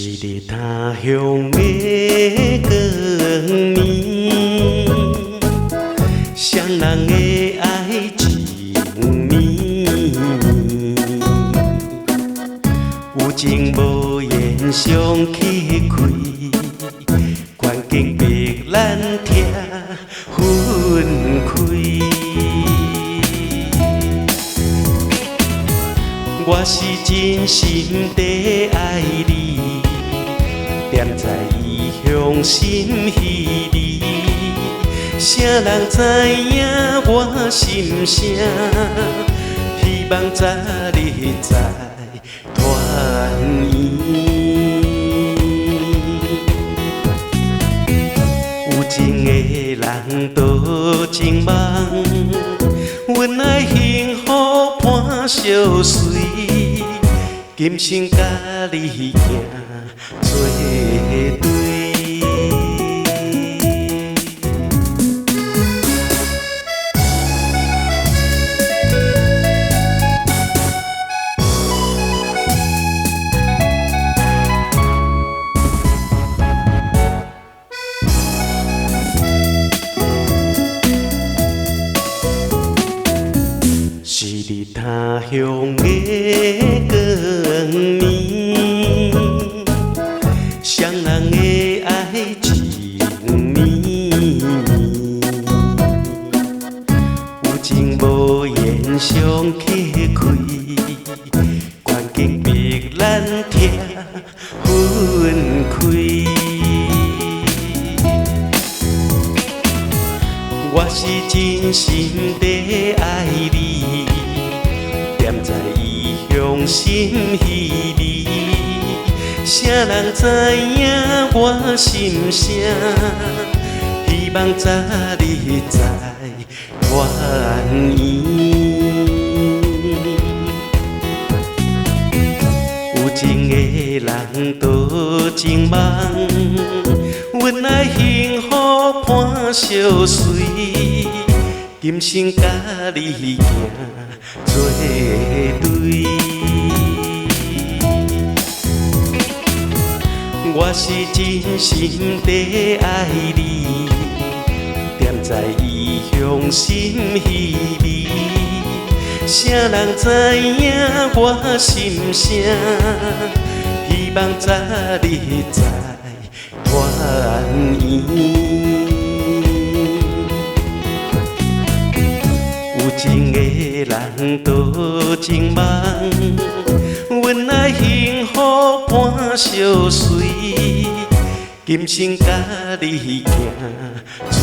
是日他乡的光暝，双人的爱情绵绵，有情无言相去开，关键逼咱听分开。我是真心地爱你，踮在异乡心稀里，谁人知影我心声？希望早日再团圆。有情的人多情梦，阮爱幸福伴相随，今生甲你行作对。是日他乡的光暝，双人的爱情绵绵，有情无言相去开，关键逼咱听分开。我是真心地爱你，踮在异乡心稀里，谁人知影我心声？希望早日再团圆。有情的人多情梦，阮爱幸福伴相随，今生甲你行作对。我是真心地爱你，踮在异乡心稀里，谁人知影我心声？希望早日再团圆。有情的人多情梦，阮爱幸福伴相随，今生甲你行作